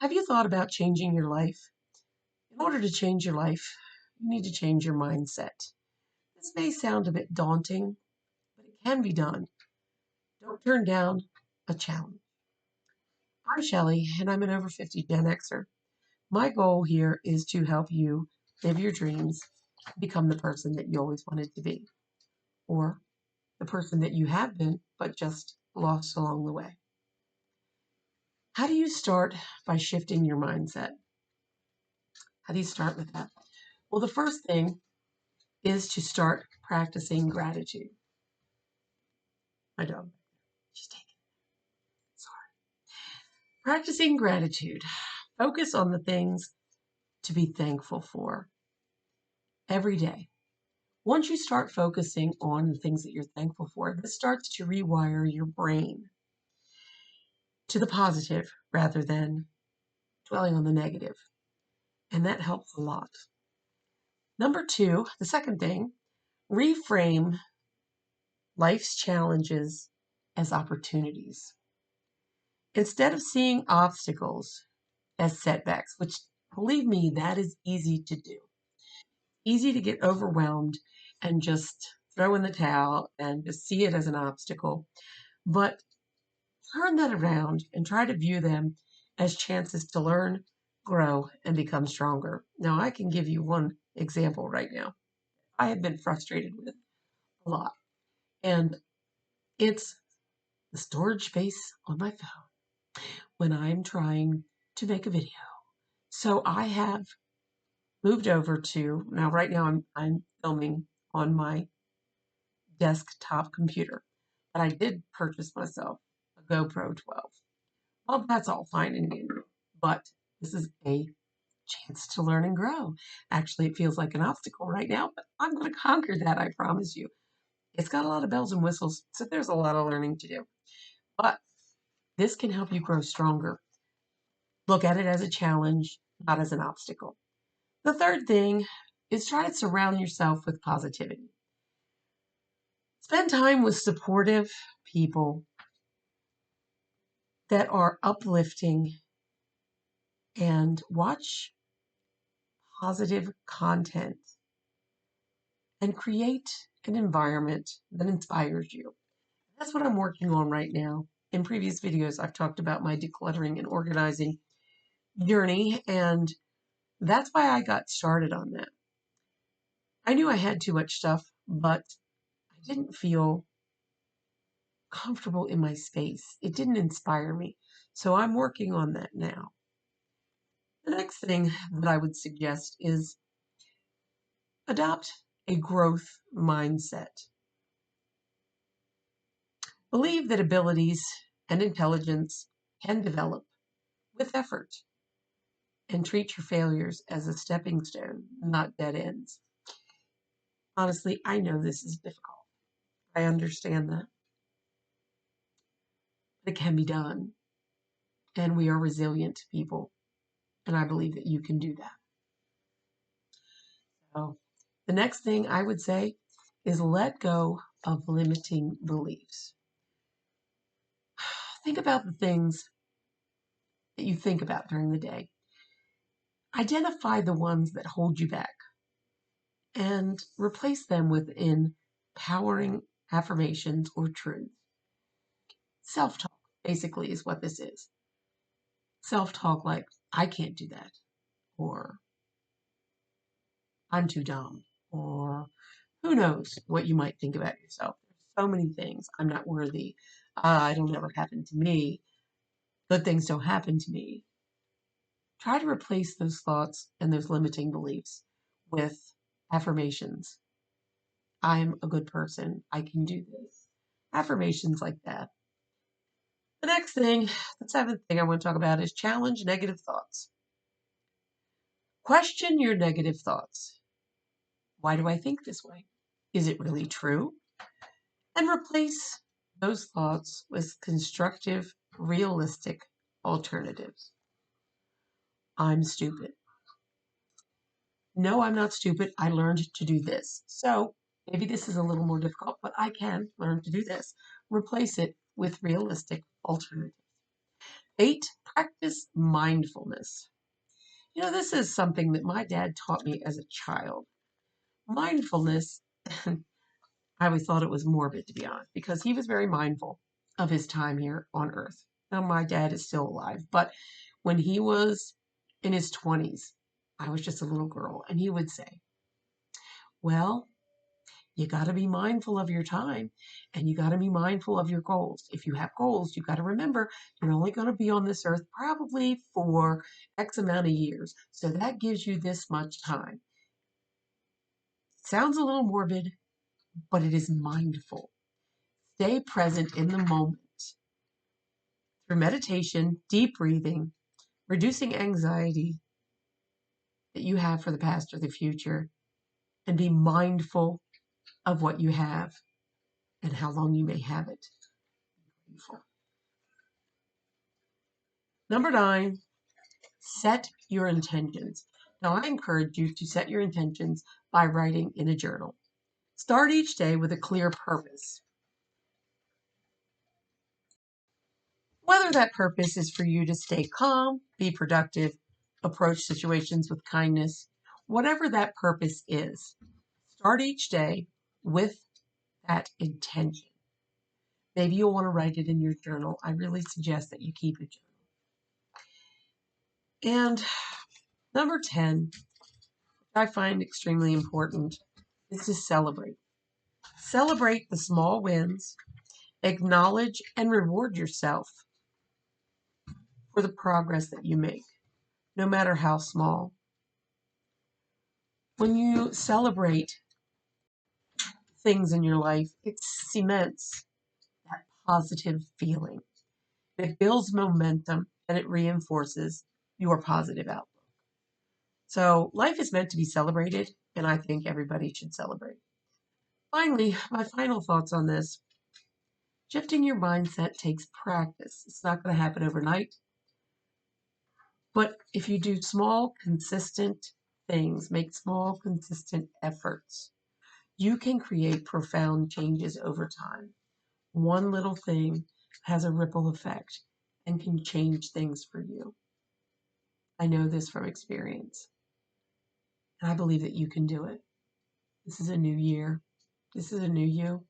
Have you thought about changing your life? In order to change your life, you need to change your mindset. This may sound a bit daunting, but it can be done. Don't turn down a challenge. I'm Shelley, and I'm an over 50 Gen Xer. My goal here is to help you live your dreams, become the person that you always wanted to be, or the person that you have been, but just lost along the way. How do you start by shifting your mindset? How do you start with that? Well, the first thing is to start practicing gratitude. My dog, she's taking it. Sorry. Practicing gratitude. Focus on the things to be thankful for every day. Once you start focusing on the things that you're thankful for, this starts to rewire your brain to the positive rather than dwelling on the negative. And that helps a lot. Number two, the second thing, reframe life's challenges as opportunities. Instead of seeing obstacles as setbacks, which believe me, that is easy to do. Easy to get overwhelmed and just throw in the towel and just see it as an obstacle. But turn that around and try to view them as chances to learn, grow, and become stronger. Now, I can give you one example right now. I have been frustrated with a lot, and it's the storage space on my phone when I'm trying to make a video. So I have moved over to now right now I'm filming on my desktop computer. But I did purchase myself a GoPro 12. Well, that's all fine and good, but this is a chance to learn and grow. Actually, it feels like an obstacle right now, but I'm going to conquer that, I promise you. It's got a lot of bells and whistles, so there's a lot of learning to do. But this can help you grow stronger. Look at it as a challenge, not as an obstacle. The third thing is try to surround yourself with positivity. Spend time with supportive people that are uplifting and watch positive content and create an environment that inspires you. That's what I'm working on right now. In previous videos, I've talked about my decluttering and organizing journey, and that's why I got started on that. I knew I had too much stuff, but I didn't feel comfortable in my space. It didn't inspire me. So I'm working on that now. The next thing that I would suggest is adopt a growth mindset. Believe that abilities and intelligence can develop with effort, and treat your failures as a stepping stone, not dead ends. Honestly, I know this is difficult. I understand that. But it can be done. And we are resilient people. And I believe that you can do that. So the next thing I would say is let go of limiting beliefs. Think about the things that you think about during the day. Identify the ones that hold you back and replace them with empowering affirmations or truths. Self talk, basically, is what this is. Self talk like, I can't do that, or I'm too dumb, or who knows what you might think about yourself. There's so many things. I'm not worthy. It'll never happen to me. Good things don't happen to me. Try to replace those thoughts and those limiting beliefs with affirmations. I'm a good person. I can do this. Affirmations like that. The next thing, the seventh thing I want to talk about is challenge negative thoughts. Question your negative thoughts. Why do I think this way? Is it really true? And replace those thoughts with constructive, realistic alternatives. I'm stupid. No, I'm not stupid. I learned to do this. So maybe this is a little more difficult, but I can learn to do this. Replace it with realistic alternatives. 8, practice mindfulness. This is something that my dad taught me as a child. Mindfulness, I always thought it was morbid, to be honest, because he was very mindful of his time here on earth. Now, my dad is still alive, but when he was in his 20s, I was just a little girl, and he would say, well, you got to be mindful of your time and you got to be mindful of your goals. If you have goals, you got to remember you're only going to be on this earth probably for X amount of years. So that gives you this much time. Sounds a little morbid, but it is mindful. Stay present in the moment through meditation, deep breathing, reducing anxiety that you have for the past or the future, and be mindful of what you have and how long you may have it. Number 9, set your intentions. Now, I encourage you to set your intentions by writing in a journal. Start each day with a clear purpose. Whether that purpose is for you to stay calm, be productive, approach situations with kindness, whatever that purpose is, start each day with that intention. Maybe you'll want to write it in your journal. I really suggest that you keep a journal. And number 10, which I find extremely important, is to celebrate. Celebrate the small wins, acknowledge and reward yourself for the progress that you make, no matter how small. When you celebrate things in your life, it cements that positive feeling. It builds momentum and it reinforces your positive outlook. So life is meant to be celebrated, and I think everybody should celebrate. Finally, my final thoughts on this. Shifting your mindset takes practice. It's not going to happen overnight. But if you do small, consistent things, make small, consistent efforts, you can create profound changes over time. One little thing has a ripple effect and can change things for you. I know this from experience, and I believe that you can do it. This is a new year. This is a new you.